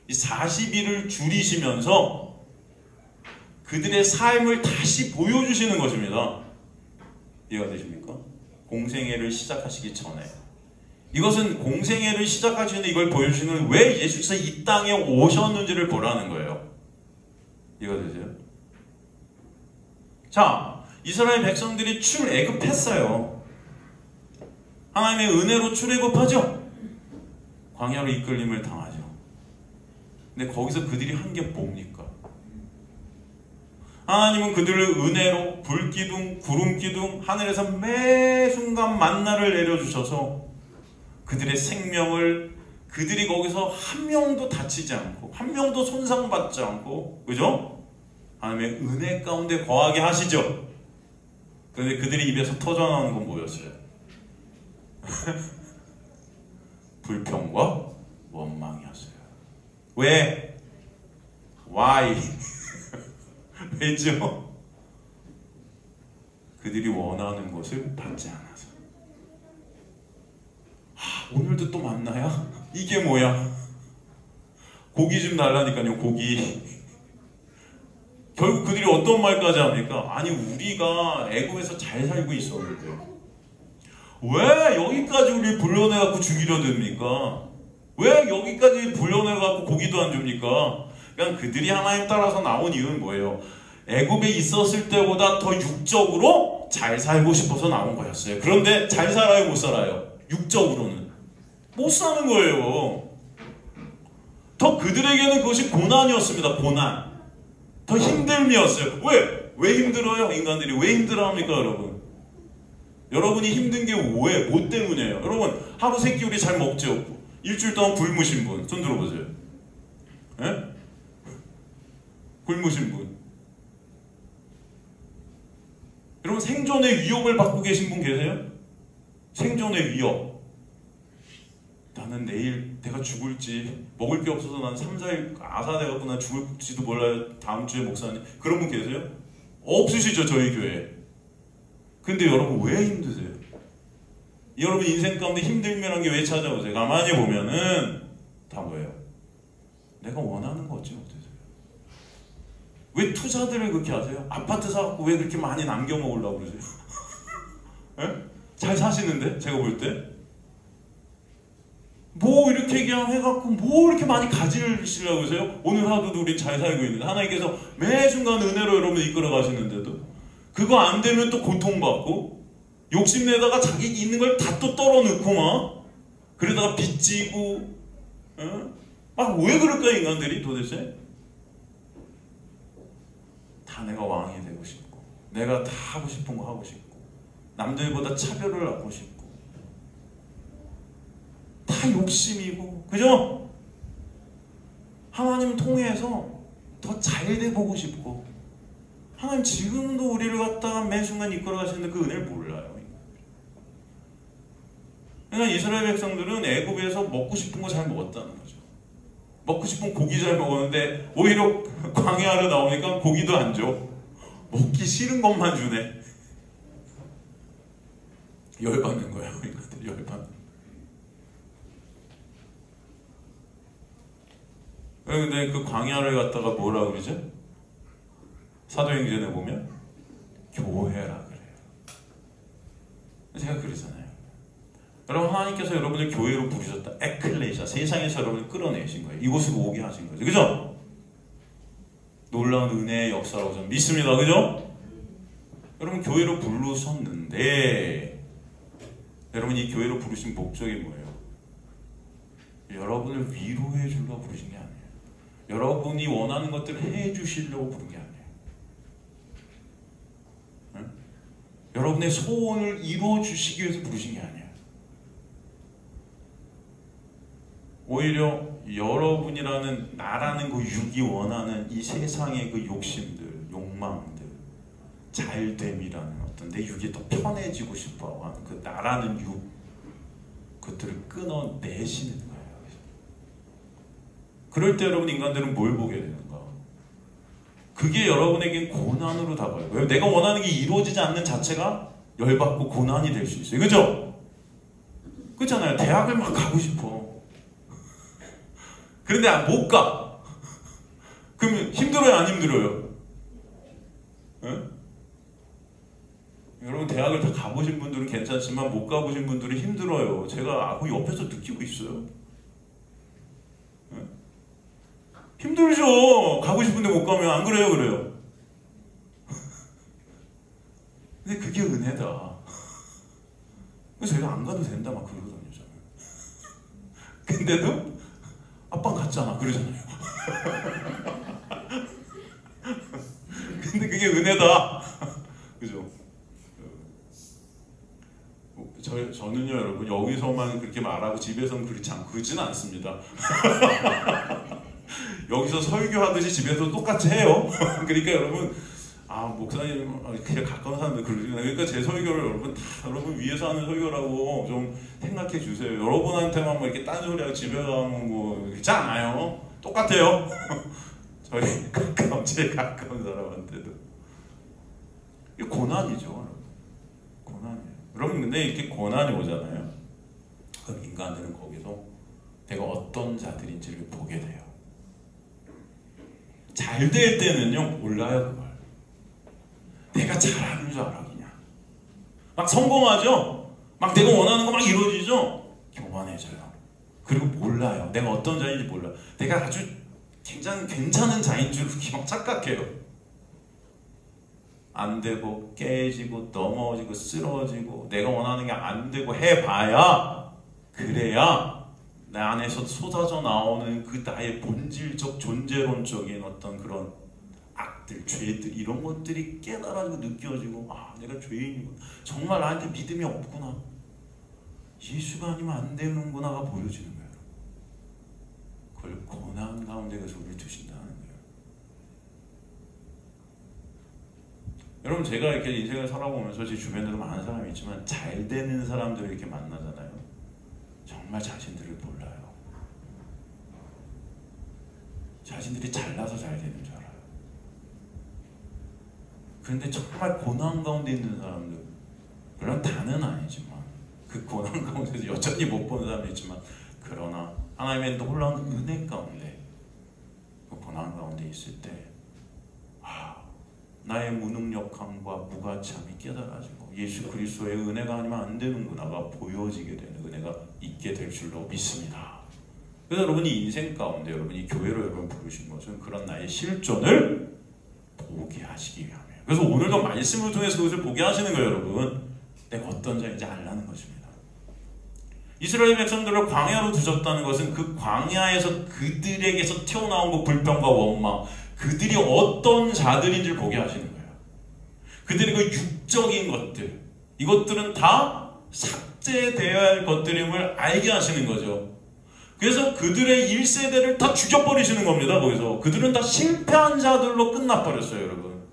이 40일을 줄이시면서 그들의 삶을 다시 보여주시는 것입니다. 이해가 되십니까? 공생애를 시작하시기 전에. 이것은 공생애를 시작하시는 이걸 보여주시는 왜 예수께서 이 땅에 오셨는지를 보라는 거예요. 이해가 되세요? 자, 이스라엘 백성들이 출애굽했어요. 하나님의 은혜로 출애굽하죠. 광야로 이끌림을 당하죠. 근데 거기서 그들이 한 게 뭡니까? 하나님은 그들을 은혜로 불기둥, 구름기둥, 하늘에서 매 순간 만나를 내려주셔서 그들의 생명을 그들이 거기서 한 명도 다치지 않고 한 명도 손상받지 않고, 그죠? 하나님의 은혜 가운데 거하게 하시죠. 그런데 그들이 입에서 터져나오는 건 뭐였어요? 불평과 원망이었어요. 왜? Why? 왜죠? 그들이 원하는 것을 받지 않아서. 오늘도 또 만나야? 이게 뭐야? 고기 좀 달라니까요, 고기. 결국 그들이 어떤 말까지 합니까? 아니, 우리가 애굽에서 잘 살고 있었는데 왜 여기까지 우리 불러내갖고 죽이려 듭니까? 왜 여기까지 불러내갖고 고기도 안 줍니까? 그냥 그들이 하나님 따라서 나온 이유는 뭐예요? 애굽에 있었을 때보다 더 육적으로 잘 살고 싶어서 나온 거였어요. 그런데 잘 살아요, 못 살아요? 육적으로는 못 사는 거예요. 더 그들에게는 그것이 고난이었습니다. 고난. 더 힘듦이었어요. 왜 힘들어요? 인간들이 왜 힘들어합니까, 여러분? 여러분이 힘든 게 왜? 뭐 때문이에요? 여러분, 하루 세끼 우리 잘 먹죠? 일주일 동안 굶으신 분, 손 들어보세요. 예? 굶으신 분. 여러분, 생존의 위협을 받고 계신 분 계세요? 생존의 위협. 나는 내일 내가 죽을지, 먹을 게 없어서 난 3, 4일 아사돼갖고 난 죽을지도 몰라요. 다음 주에 목사님. 그런 분 계세요? 없으시죠, 저희 교회에. 근데 여러분 왜 힘드세요? 여러분 인생 가운데 힘들면 게 왜 찾아오세요? 가만히 보면은 다 뭐예요? 내가 원하는 거 어찌 못해서요? 왜 투자들을 그렇게 하세요? 아파트 사갖고 왜 그렇게 많이 남겨 먹으려고 그러세요? 예? 잘 사시는데 제가 볼 때 뭐 이렇게 그냥 해갖고 뭐 이렇게 많이 가지시려고 그러세요? 오늘 하루도 우리 잘 살고 있는데 하나님께서 매 순간 은혜로 여러분을 이끌어 가시는데도 그거 안 되면 또 고통받고 욕심내다가 자기 있는 걸 다 또 떨어놓고 막 그러다가 빚지고 막 왜 그럴까 인간들이 도대체? 다 내가 왕이 되고 싶고 내가 다 하고 싶은 거 하고 싶고 남들보다 차별을 하고 싶고 다 욕심이고, 그죠? 하나님 통해서 더 잘돼 보고 싶고 하나님 지금도 우리를 갖다가 매 순간 이끌어 가시는데 그 은혜를 몰라요. 그러니까 이스라엘 백성들은 애굽에서 먹고 싶은 거 잘 먹었다는 거죠. 먹고 싶은 고기 잘 먹었는데 오히려 광야로 나오니까 고기도 안 줘. 먹기 싫은 것만 주네. 열받는 거예요. 이것들이 열받는. 근데 그 광야를 갖다가 뭐라 그러죠? 사도행전에 보면 교회라 그래요. 제가 그러잖아요. 여러분 하나님께서 여러분을 교회로 부르셨다. 에클레시아, 세상에서 여러분을 끌어내신 거예요. 이곳으로 오게 하신 거죠. 그죠? 놀라운 은혜의 역사라고 저는 믿습니다. 그죠? 여러분 교회로 부르셨는데 여러분 이 교회로 부르신 목적이 뭐예요? 여러분을 위로해 주려고 부르신 게 아니에요. 여러분이 원하는 것들을 해 주시려고 부른 게 아니에요. 응? 여러분의 소원을 이루어 주시기 위해서 부르신 게 아니에요. 오히려 여러분이라는 나라는 그 육이 원하는 이 세상의 그 욕심들, 욕망들, 잘됨이라는 어떤 내 육이 더 편해지고 싶어하는 그 나라는 육, 그것들을 끊어내시는 거예요. 그럴 때 여러분 인간들은 뭘 보게 되는가? 그게 여러분에겐 고난으로 다가와요. 왜? 내가 원하는 게 이루어지지 않는 자체가 열받고 고난이 될 수 있어요. 그죠? 그렇잖아요. 대학을 막 가고 싶어. 그런데 못 가. 그러면 힘들어요, 안 힘들어요? 네? 여러분 대학을 다 가보신 분들은 괜찮지만 못 가보신 분들은 힘들어요. 제가 그 옆에서 느끼고 있어요. 네? 힘들죠. 가고 싶은데 못 가면. 안 그래요? 그래요? 근데 그게 은혜다. 그래서 제가 안 가도 된다 막 그러거든요. 저는. 근데도 아빠 갔잖아 그러잖아요. 근데 그게 은혜다. 그죠? 저는요 여러분 여기서만 그렇게 말하고 집에서는 그러진 않습니다. 여기서 설교하듯이 집에서 똑같이 해요. 그러니까 여러분 목사님 그냥 가까운 사람들 그러니까 제 설교를 여러분 위에서 하는 설교라고 좀 생각해 주세요. 여러분한테만 뭐 이렇게 딴소리하고 집에 가면 뭐 그렇지 않아요. 똑같아요. 저희 제일 가까운 사람한테도 이게 고난이죠. 고난이에요. 여러분 근데 이렇게 고난이 오잖아요. 그럼 인간들은 거기서 내가 어떤 자들인지를 보게 돼요. 잘 될 때는요 몰라요 그걸. 내가 잘하는 줄 알아 그냥. 막 성공하죠? 막 내가 원하는 거 막 이루어지죠? 교만해져요. 그리고 몰라요. 내가 어떤 자인지 몰라요. 내가 아주 괜찮은 자인 줄 막 착각해요. 안 되고 깨지고 넘어지고 쓰러지고 내가 원하는 게 안 되고 해봐야 그래야 내 안에서 쏟아져 나오는 그 나의 본질적 존재론적인 어떤 그런 악들, 죄들 이런 것들이 깨달아지고 느껴지고 내가 죄인이구나. 정말 나한테 믿음이 없구나. 예수가 아니면 안 되는구나가 보여지는 거예요. 그걸 고난 가운데 가서 우리를 두신다는 거예요. 여러분 제가 이렇게 인생을 살아보면서 제 주변에도 많은 사람이 있지만 잘 되는 사람들을 이렇게 만나잖아요. 정말 자신들을 몰라요. 자신들이 잘나서 잘 되는 줄 알아요. 그런데 정말 고난 가운데 있는 사람들, 물론 다는 아니지만 그 고난 가운데서 여전히 못 보는 사람도 있지만 그러나 하나님의 놀라운 은혜 가운데 그 고난 가운데 있을 때 나의 무능력함과 무가참이 깨달아지고 예수 그리스도의 은혜가 아니면 안 되는구나가 보여지게 되는 은혜가 있게 될 줄로 믿습니다. 그래서 여러분이 인생 가운데 여러분이 교회로 여러분 부르신 것은 그런 나의 실존을 보게 하시기 위함이에요. 그래서 오늘도 말씀을 통해서 그것을 보게 하시는 거예요. 여러분 내가 어떤 자인지 알라는 것입니다. 이스라엘 백성들을 광야로 두셨다는 것은 그 광야에서 그들에게서 튀어나온 그 불평과 원망, 그들이 어떤 자들인지를 보게 하시는 거예요. 그들의 그 육적인 것들, 이것들은 다 삭제되어야 할 것들임을 알게 하시는 거죠. 그래서 그들의 1세대를 다 죽여버리시는 겁니다. 거기서 그들은 다 실패한 자들로 끝나버렸어요. 여러분.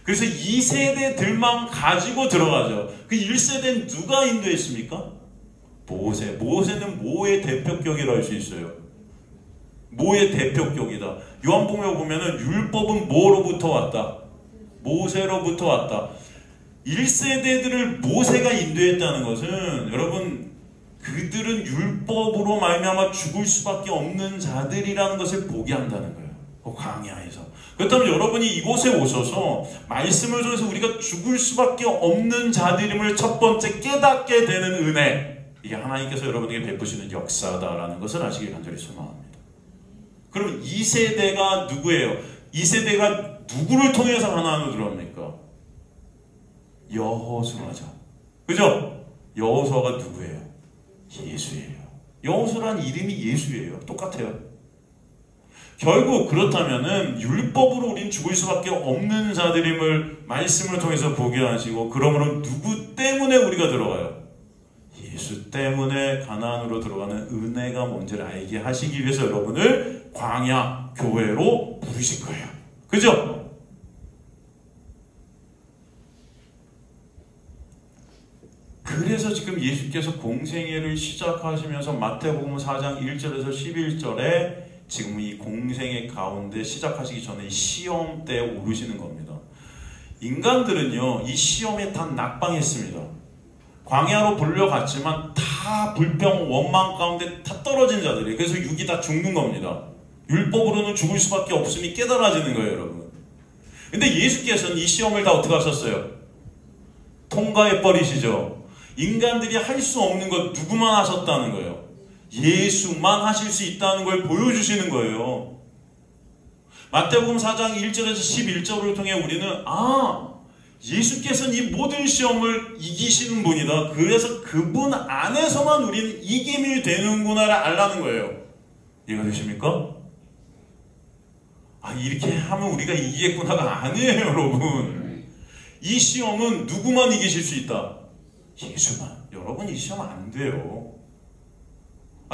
그래서 2세대들만 가지고 들어가죠. 그 1세대는 누가 인도했습니까? 모세는 모의 대표격이라 할 수 있어요. 모의 대표격이다. 요한복음에 보면은 율법은 뭐로부터 왔다? 모세로부터 왔다. 1세대들을 모세가 인도했다는 것은 여러분 그들은 율법으로 말미암아 죽을 수밖에 없는 자들이라는 것을 보게 한다는 거예요. 그 광야에서. 그렇다면 여러분이 이곳에 오셔서 말씀을 통해서 우리가 죽을 수밖에 없는 자들임을 첫 번째 깨닫게 되는 은혜, 이게 하나님께서 여러분에게 베푸시는 역사다라는 것을 아시길 간절히 소망합니다. 그럼 2세대가 누구예요? 2세대가 누구를 통해서 하나님으로 들어옵니까? 여호수아죠. 그죠? 여호수아가 누구예요? 예수예요. 여호수아란 이름이 예수예요. 똑같아요. 결국 그렇다면은 율법으로 우린 죽을 수밖에 없는 자들임을 말씀을 통해서 보게 하시고, 그러므로 누구 때문에 우리가 들어가요? 예수 때문에 가나안으로 들어가는 은혜가 뭔지를 알게 하시기 위해서 여러분을 광야 교회로 부르신 거예요. 그죠? 그래서 지금 예수께서 공생애를 시작하시면서 마태복음 4장 1절에서 11절에 지금 이 공생애 가운데 시작하시기 전에 이 시험대에 오르시는 겁니다. 인간들은요, 이 시험에 다 낙방했습니다. 광야로 불려갔지만 다 불평, 원망 가운데 다 떨어진 자들이에요. 그래서 육이 다 죽는 겁니다. 율법으로는 죽을 수밖에 없음이 깨달아지는 거예요, 여러분. 근데 예수께서는 이 시험을 다 어떻게 하셨어요? 통과해버리시죠. 인간들이 할 수 없는 것 누구만 하셨다는 거예요? 예수만 하실 수 있다는 걸 보여주시는 거예요. 마태복음 4장 1절에서 11절을 통해 우리는 예수께서는 이 모든 시험을 이기시는 분이다. 그래서 그분 안에서만 우리는 이김이 되는구나를 알라는 거예요. 이해가 되십니까? 이렇게 하면 우리가 이기겠구나가 아니에요, 여러분. 이 시험은 누구만 이기실 수 있다? 예수만. 여러분 이 시험 안 돼요.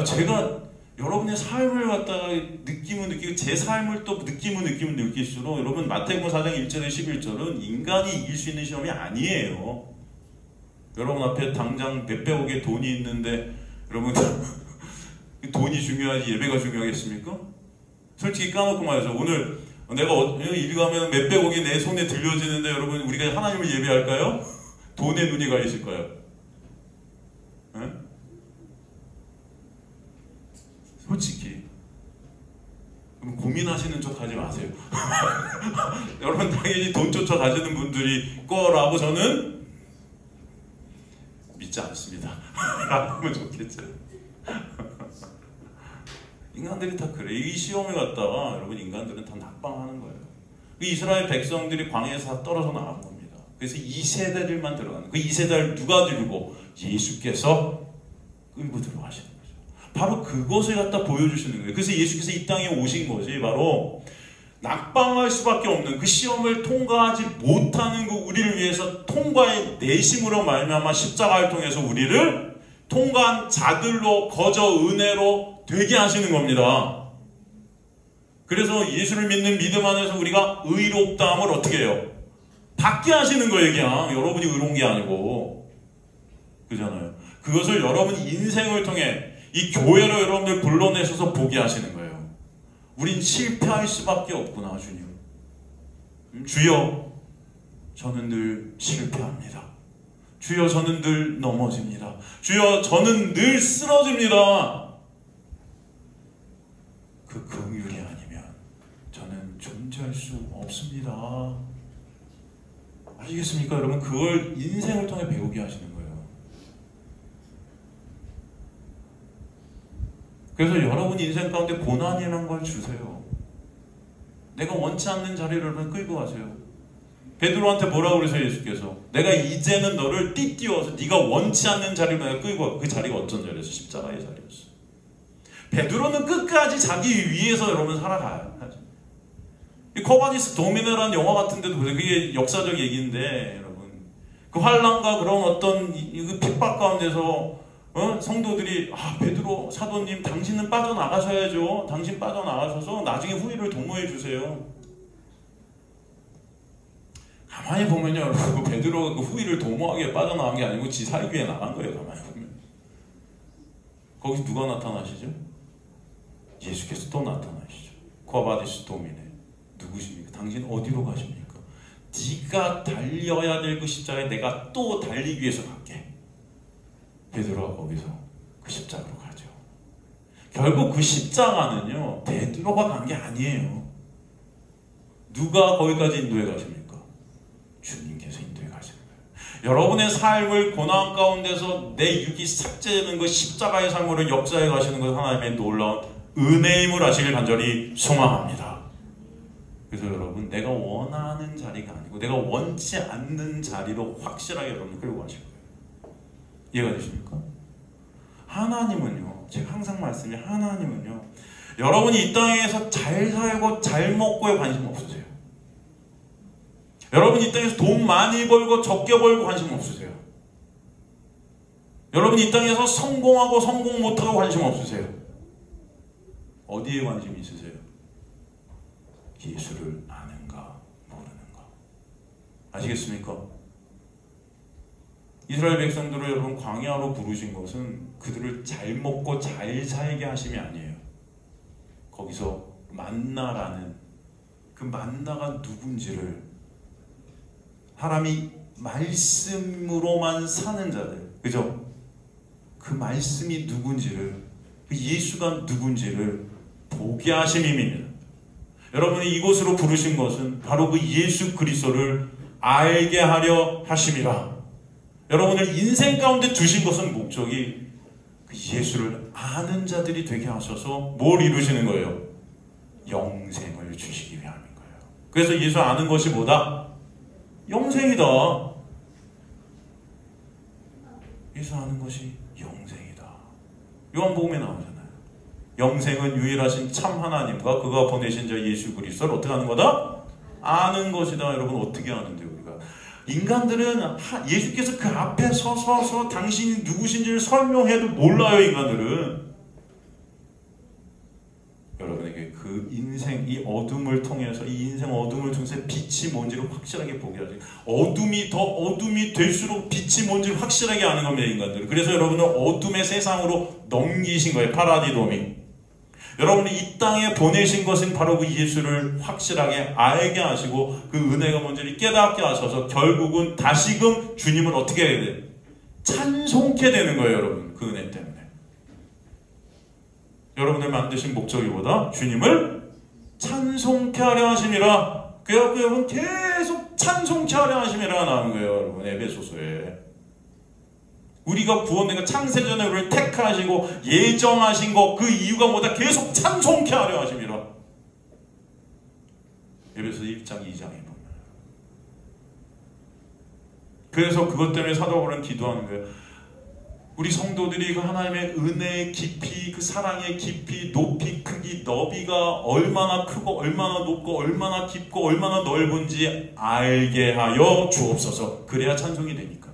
제가 여러분의 삶을 갖다가 느끼면 느끼고 제 삶을 또 느끼면 느낄수록 여러분 마태복음 4장 1절에 11절은 인간이 이길 수 있는 시험이 아니에요. 여러분 앞에 당장 몇백억의 돈이 있는데 여러분 돈이 중요하지 예배가 중요하겠습니까? 솔직히 까놓고 말해서 오늘 내가 일 가면 몇백억이 내 손에 들려지는데 여러분 우리가 하나님을 예배할까요? 돈에 눈이 가 있을까요? 네? 솔직히 그럼 고민하시는 척 하지 마세요. 여러분 당연히 돈 쫓아가시는 분들이 거라고 저는 믿지 않습니다. 라면 좋겠죠. 인간들이 다 그래. 이 시험을 갖다가 여러분 인간들은 다 낙방하는 거예요. 이스라엘 백성들이 광야에서 다 떨어져 나간 겁니다. 그래서 2세대들만 들어가는 그 2세대를 누가 들고? 예수께서 끌고 들어가시는 거예요. 바로 그것을 갖다 보여주시는 거예요. 그래서 예수께서 이 땅에 오신 것이 바로 낙방할 수밖에 없는 그 시험을 통과하지 못하는 그 우리를 위해서 통과의 내심으로 말미암아 십자가를 통해서 우리를 통과한 자들로 거저 은혜로 되게 하시는 겁니다. 그래서 예수를 믿는 믿음 안에서 우리가 의롭다함을 어떻게 해요? 받게 하시는 거예요. 그냥 여러분이 의로운 게 아니고. 그잖아요. 그것을 여러분 인생을 통해 이 교회로 여러분들 불러내셔서 보게 하시는 거예요. 우린 실패할 수밖에 없구나, 주님. 주여, 저는 늘 실패합니다. 주여, 저는 늘 넘어집니다. 주여, 저는 늘 쓰러집니다. 그 긍휼이 아니면 저는 존재할 수 없습니다. 아시겠습니까, 여러분? 그걸 인생을 통해 배우게 하시는 거예요. 그래서 여러분 인생 가운데 고난이라는 걸 주세요. 내가 원치 않는 자리를 여러분 끌고 가세요. 베드로한테 뭐라고 그러세요, 예수께서? 내가 이제는 너를 띠띠워서 네가 원치 않는 자리로 내가 끌고 가. 그 자리가 어떤 자리였어? 십자가의 자리였어. 베드로는 끝까지 자기 위에서 여러분 살아가요. 이 코바니스 도미네라는 영화 같은 데도 보세요. 그게 역사적 얘기인데 여러분 그 환난과 그런 어떤 그 핍박 가운데서 성도들이 베드로 사도님 당신은 빠져나가셔야죠. 당신 빠져나가셔서 나중에 후위를 도모해 주세요. 가만히 보면요, 여러분 베드로가 그 후위를 도모하기에 빠져나간 게 아니고 지 살기 위해 나간 거예요. 가만히 보면 거기서 누가 나타나시죠? 예수께서 또 나타나시죠. 코바디스 도미네. 누구십니까? 당신 어디로 가십니까? 네가 달려야 될 그 십자가에 내가 또 달리기 위해서 갈게. 베드로가 거기서 그 십자가로 가죠. 결국 그 십자가는요, 베드로가 간 게 아니에요. 누가 거기까지 인도해 가십니까? 주님께서 인도해 가시는 거예요. 여러분의 삶을 고난 가운데서 내 육이 삭제되는 그 십자가의 삶으로 역사해 가시는 것 하나님의 놀라운 은혜임을 아시길 간절히 소망합니다. 그래서 여러분 내가 원하는 자리가 아니고 내가 원치 않는 자리로 확실하게 여러분 끌고 가실 거예요. 이해가 되십니까? 하나님은요, 제가 항상 말씀이 하나님은요 여러분이 이 땅에서 잘 살고 잘 먹고에 관심 없으세요? 여러분이 이 땅에서 돈 많이 벌고 적게 벌고 관심 없으세요? 여러분이 이 땅에서 성공하고 성공 못하고 관심 없으세요? 어디에 관심이 있으세요? 예수를 아는가 모르는가. 아시겠습니까? 이스라엘 백성들을 여러분 광야로 부르신 것은 그들을 잘 먹고 잘 살게 하심이 아니에요. 거기서 만나라는 그 만나가 누군지를, 사람이 말씀으로만 사는 자들, 그죠? 그 말씀이 누군지를, 그 예수가 누군지를 보게 하심입니다. 여러분이 이곳으로 부르신 것은 바로 그 예수 그리스도를 알게 하려 하심이라. 여러분을 인생 가운데 두신 것은 목적이 그 예수를 아는 자들이 되게 하셔서 뭘 이루시는 거예요? 영생을 주시기 위함인 거예요. 그래서 예수 아는 것이 뭐다? 영생이다. 예수 아는 것이 영생이다. 요한복음에 나오잖아요. 영생은 유일하신 참 하나님과 그가 보내신 자 예수 그리스도를 어떻게 하는 거다? 아는 것이다. 여러분 어떻게 아는데요? 우리가 인간들은 예수께서 그 앞에 서서 당신이 누구신지를 설명해도 몰라요. 인간들은. 여러분에게 그 인생, 이 어둠을 통해서, 이 인생 어둠을 통해서 빛이 뭔지를 확실하게 보게 하죠. 어둠이 더 어둠이 될수록 빛이 뭔지를 확실하게 아는 겁니다. 인간들은. 그래서 여러분은 어둠의 세상으로 넘기신 거예요. 파라디돔이. 여러분이 이 땅에 보내신 것은 바로 그 예수를 확실하게 알게 하시고 그 은혜가 뭔지를 깨닫게 하셔서 결국은 다시금 주님을 어떻게 해야 돼요? 찬송케 되는 거예요. 여러분. 그 은혜 때문에. 여러분을 만드신 목적이 뭐다? 주님을 찬송케 하려 하심이라. 그래갖고 여러분 계속 찬송케 하려 하심이라 나오는 거예요. 여러분 에베소서에. 우리가 구원된 거 창세전에 우리를 택하시고 예정하신 거 그 이유가 뭐다? 계속 찬송케 하려 하심이라. 에베소서 1장 2장에 보면. 그래서 그것 때문에 사도 바울은 기도하는 거예요. 우리 성도들이 그 하나님의 은혜의 깊이, 그 사랑의 깊이, 높이, 크기, 너비가 얼마나 크고 얼마나 높고 얼마나 깊고 얼마나 넓은지 알게 하여 주옵소서. 그래야 찬송이 되니까.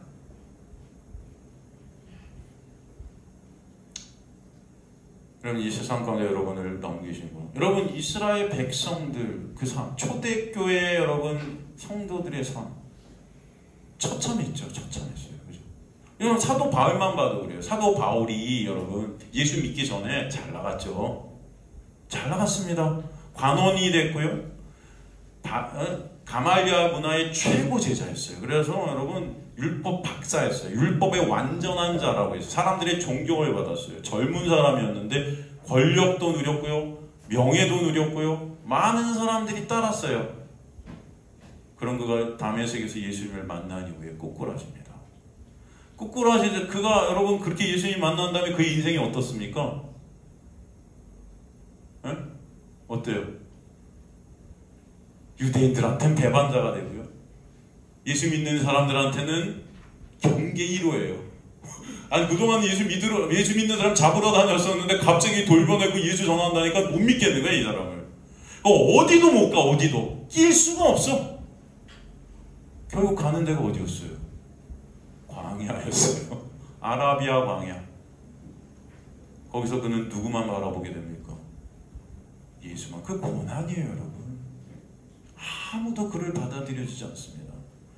여러분 이 세상 가운데 여러분을 넘기신 분, 여러분 이스라엘 백성들 그 삶, 초대교회 여러분 성도들의 삶 처참했죠. 처참했어요. 그죠? 여러분 사도 바울만 봐도 그래요. 사도 바울이 여러분 예수 믿기 전에 잘 나갔죠. 잘 나갔습니다. 관원이 됐고요. 가말리아 문화의 최고 제자였어요. 그래서 여러분 율법 박사였어요. 율법의 완전한 자라고 해서 사람들의 존경을 받았어요. 젊은 사람이었는데 권력도 누렸고요. 명예도 누렸고요. 많은 사람들이 따랐어요. 그런 그가 다메섹에서 예수님을 만난 이후에 ቁ꾸라집니다. ቁ꾸라지는데 그가 여러분 그렇게 예수님 만난 다음에 그의 인생이 어떻습니까? 에? 어때요? 유대인들한테는 배반자가 되고요. 예수 믿는 사람들한테는 경계 1호예요. 아니 그동안 예수 믿는 사람 잡으러 다녔었는데 갑자기 돌변하고 예수 전한다니까 못 믿겠는 거야 이 사람을. 어디도 못 가. 어디도 낄 수가 없어. 결국 가는 데가 어디였어요? 광야였어요. 아라비아 광야. 거기서 그는 누구만 바라보게 됩니까? 예수만. 그 고난이에요 여러분. 아무도 그를 받아들여주지 않습니다.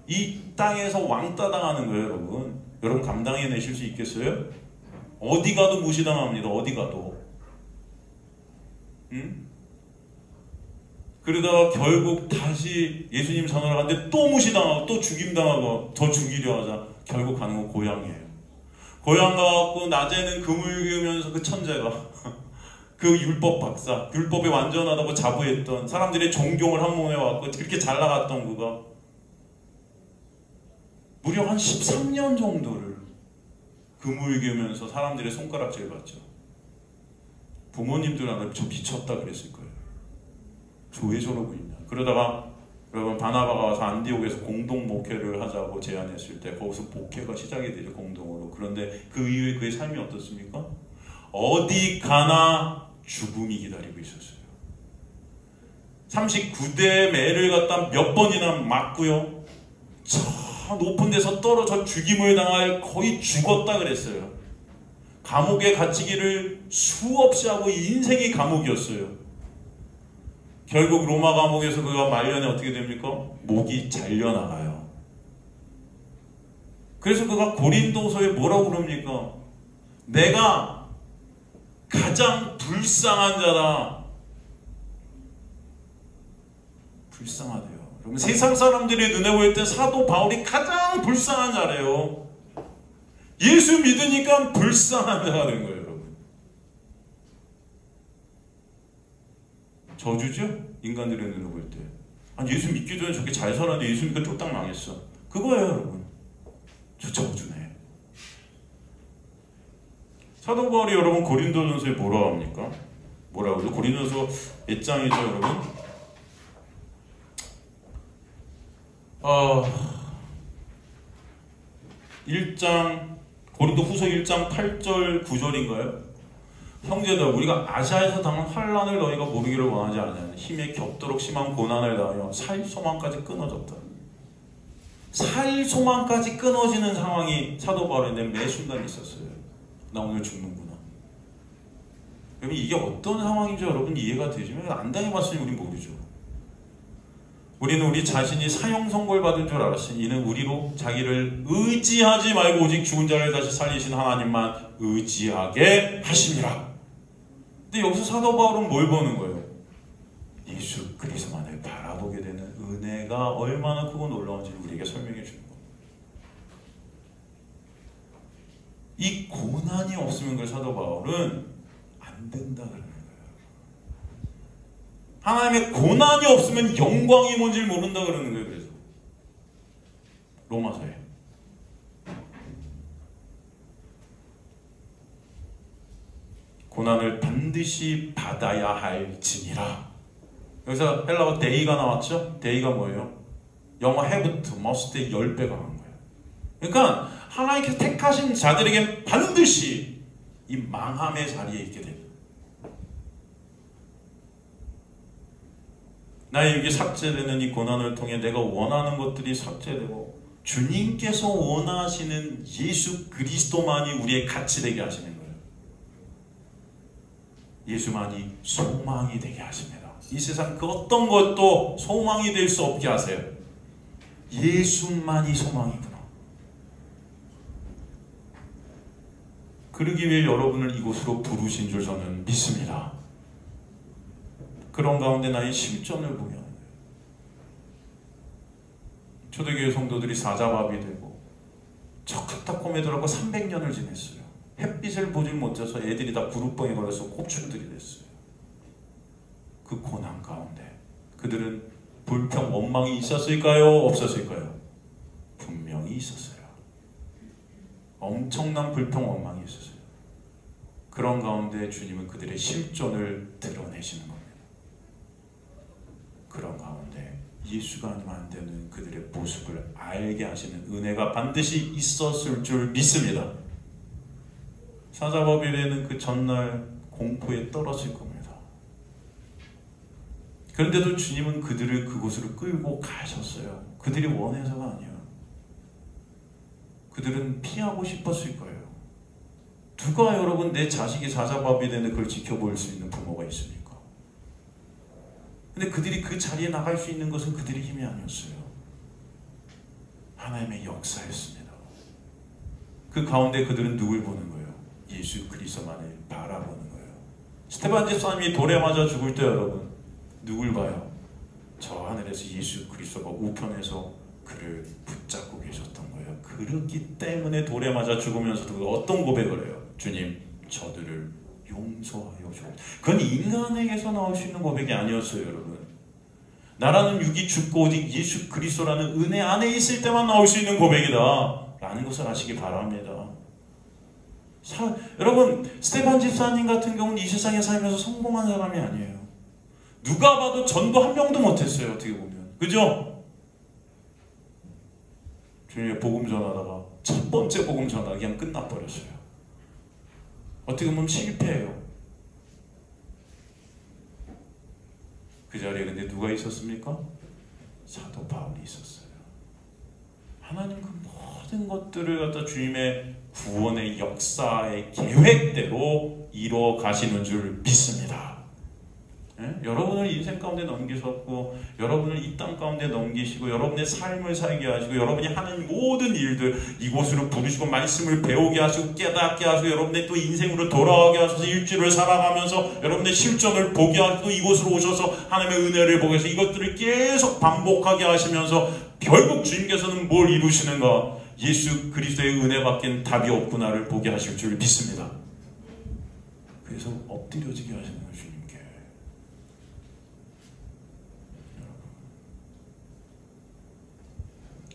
이 땅에서 왕따 당하는 거예요 여러분. 여러분 감당해내실 수 있겠어요? 어디 가도 무시당합니다. 어디 가도. 응? 그러다가 결국 다시 예수님 전하러 갔는데 또 무시당하고 또 죽임당하고 더 죽이려 하자 결국 가는 건 고향이에요. 고향 가갖고 낮에는 금을 기우면서 그 천재가 그 율법 박사, 율법에 완전하다고 자부했던 사람들의 존경을 한 몸에 왔고 그렇게 잘 나갔던 그가 무려 한 13년 정도를 금을 기우면서 사람들의 손가락질 받죠. 부모님들한테 저 미쳤다 그랬을 거예요. 왜 저러고 있냐. 그러다가 여러분 바나바가 와서 안디옥에서 공동 목회를 하자고 제안했을 때 거기서 목회가 시작이 되죠. 공동으로. 그런데 그 이후에 그의 삶이 어떻습니까? 어디 가나 죽음이 기다리고 있었어요. 39대 매를 갖다 몇 번이나 맞고요. 저 높은 데서 떨어져 죽임을 당할 거의 죽었다 그랬어요. 감옥에 갇히기를 수없이 하고 인생이 감옥이었어요. 결국 로마 감옥에서 그가 말년에 어떻게 됩니까? 목이 잘려나가요. 그래서 그가 고린도서에 뭐라고 그럽니까? 내가 가장 불쌍한 자다. 불쌍하대요. 여러분, 세상 사람들이 눈에 보일 때 사도 바울이 가장 불쌍한 자래요. 예수 믿으니까 불쌍한 자가 된 거예요, 여러분. 저주죠? 인간들의 눈에 보일 때. 아니, 예수 믿기 전에 저렇게 잘 살았는데 예수 믿고 쫄딱 망했어. 그거예요, 여러분. 저 저주네. 사도 바울이 여러분 고린도전서에 뭐라고 합니까? 뭐라고 하죠? 고린도전서 몇 장이죠, 여러분? 1장, 고린도 후서 1장 8절 9절인가요? 형제들, 우리가 아시아에서 당한 환난을 너희가 모르기를 원하지 않으니 힘에 겹도록 심한 고난을 당하여 살 소망까지 끊어졌다. 살 소망까지 끊어지는 상황이 사도 바울인데 매 순간 있었어요. 나 오늘 죽는구나. 여러분, 이게 어떤 상황인지 여러분 이해가 되지만 안 당해봤으니 우린 모르죠. 우리는 우리 자신이 사형 선고를 받은 줄 알았으니 이는 우리로 자기를 의지하지 말고 오직 죽은 자를 다시 살리신 하나님만 의지하게 하심이라. 근데 여기서 사도 바울은 뭘 보는 거예요? 예수 그리스도만을 바라보게 되는 은혜가 얼마나 크고 놀라운지를 우리에게 설명해 주는 거예요. 이 고난이 없으면 그 사도 바울은 안 된다 그러는 거예요. 하나님의 고난이 없으면 영광이 뭔지를 모른다 그러는 거예요. 그래서 로마서에 고난을 반드시 받아야 할지니라. 여기서 헬라어 데이가 나왔죠? 데이가 뭐예요? 영어 have to, must의 10배가 한 거예요. 그러니까 하나님께서 택하신 자들에게 반드시 이 망함의 자리에 있게 됩니다. 나의 육이 삭제되는 이 고난을 통해 내가 원하는 것들이 삭제되고 주님께서 원하시는 예수 그리스도만이 우리의 가치 되게 하시는 거예요. 예수만이 소망이 되게 하십니다. 이 세상 그 어떤 것도 소망이 될 수 없게 하세요. 예수만이 소망이구나. 그러기 위해 여러분을 이곳으로 부르신 줄 저는 믿습니다. 그런 가운데 나의 실전을 보게 하는 거예요. 초대교회 성도들이 사자밥이 되고 저 카타콤에들하고 300년을 지냈어요. 햇빛을 보질 못해서 애들이 다 구루병에 걸려서 꼽출들이 됐어요. 그 고난 가운데 그들은 불평, 원망이 있었을까요? 없었을까요? 분명히 있었어요. 엄청난 불평, 원망이 있었어요. 그런 가운데 주님은 그들의 실존을 드러내시는 겁니다. 그런 가운데 예수가 아니면 안 되는 그들의 모습을 알게 하시는 은혜가 반드시 있었을 줄 믿습니다. 사자바벨에는 그 전날 공포에 떨어질 겁니다. 그런데도 주님은 그들을 그곳으로 끌고 가셨어요. 그들이 원해서가 아니에요. 그들은 피하고 싶었을 거예요. 누가 여러분 내 자식이 사자바벨에는 그걸 지켜볼 수 있는 부모가 있습니까? 근데 그들이 그 자리에 나갈 수 있는 것은 그들의 힘이 아니었어요. 하나님의 역사였습니다. 그 가운데 그들은 누굴 보는 거예요? 예수 그리스도만을 바라보는 거예요. 스테반 집사님이 돌에 맞아 죽을 때 여러분 누굴 봐요? 저 하늘에서 예수 그리스도가 우편에서 그를 붙잡고 계셨던 거예요. 그렇기 때문에 돌에 맞아 죽으면서도 어떤 고백을 해요? 주님, 저들을 용서하여 주옵소서. 그건 인간에게서 나올 수 있는 고백이 아니었어요, 여러분. 나라는 육이 죽고 오직 예수 그리스도라는 은혜 안에 있을 때만 나올 수 있는 고백이다 라는 것을 아시기 바랍니다. 여러분, 스테반 집사님 같은 경우는 이 세상에 살면서 성공한 사람이 아니에요. 누가 봐도 전도 한 명도 못했어요. 어떻게 보면. 그죠? 주님의 복음 전하다가 첫 번째 복음 전하다 그냥 끝나버렸어요. 어떻게 보면 실패해요. 그 자리에 근데 누가 있었습니까? 사도 바울이 있었어요. 하나님 그 모든 것들을 갖다 주님의 구원의 역사의 계획대로 이루어 가시는 줄 믿습니다. 예? 여러분을 인생 가운데 넘기셨고, 여러분을 이 땅 가운데 넘기시고, 여러분의 삶을 살게 하시고, 여러분이 하는 모든 일들 이곳으로 부르시고 말씀을 배우게 하시고 깨닫게 하시고, 여러분의 또 인생으로 돌아가게 하셔서 일주일을 살아가면서 여러분의 실전을 보게 하시고, 이곳으로 오셔서 하나님의 은혜를 보게 해서 이것들을 계속 반복하게 하시면서 결국 주님께서는 뭘 이루시는가? 예수 그리스도의 은혜밖엔 답이 없구나를 보게 하실 줄 믿습니다. 그래서 엎드려지게 하시는 거예요, 주님께.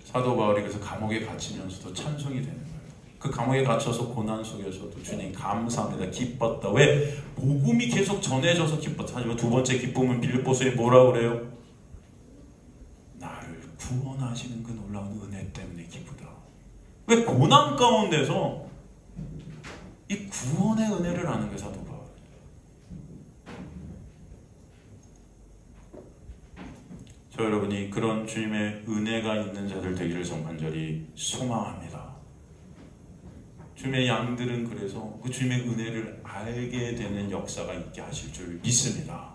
사도 바울이 그래서 감옥에 갇히면서도 찬송이 되는 거예요. 그 감옥에 갇혀서 고난 속에서도 주님 감사합니다, 기뻤다. 왜? 복음이 계속 전해져서 기뻤다. 하지만 두 번째 기쁨은 빌립보서에 뭐라고 그래요? 나를 구원하시는 그 놀라운 은혜 때문에 기쁘다. 왜? 고난 가운데서 이 구원의 은혜를 아는 게 사도 바울. 저 여러분이 그런 주님의 은혜가 있는 자들 되기를 간절히 소망합니다. 주님의 양들은 그래서 그 주님의 은혜를 알게 되는 역사가 있게 하실 줄 믿습니다.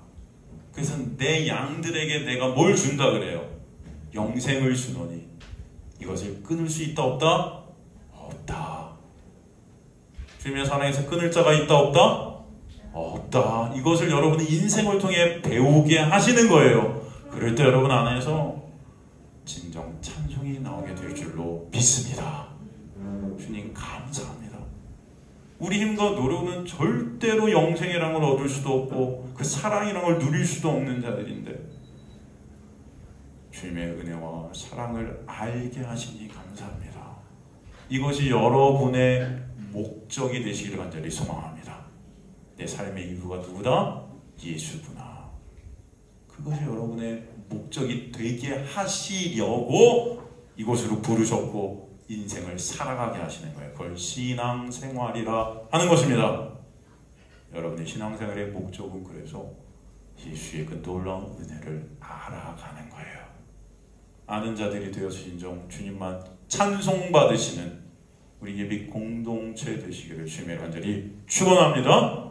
그래서 내 양들에게 내가 뭘 준다 그래요? 영생을 주노니 이것을 끊을 수 있다 없다? 없다. 주님의 사랑에서 끊을 자가 있다 없다? 없다. 이것을 여러분의 인생을 통해 배우게 하시는 거예요. 그럴 때 여러분 안에서 진정 찬송이 나오게 될 줄로 믿습니다. 주님 감사합니다. 우리 힘과 노력은 절대로 영생이라는 걸 얻을 수도 없고 그 사랑이라는 걸 누릴 수도 없는 자들인데 주님의 은혜와 사랑을 알게 하시니 감사합니다. 이것이 여러분의 목적이 되시기를 간절히 소망합니다. 내 삶의 이유가 누구다? 예수구나. 그것이 여러분의 목적이 되게 하시려고 이곳으로 부르셨고 인생을 살아가게 하시는 거예요. 그걸 신앙생활이라 하는 것입니다. 여러분의 신앙생활의 목적은 그래서 예수의 그 놀라운 은혜를 알아가는 거예요. 아는 자들이 되어서 진정 주님만 찬송받으시는 우리 예비 공동체 되시기를 주님의 간절히 축원합니다.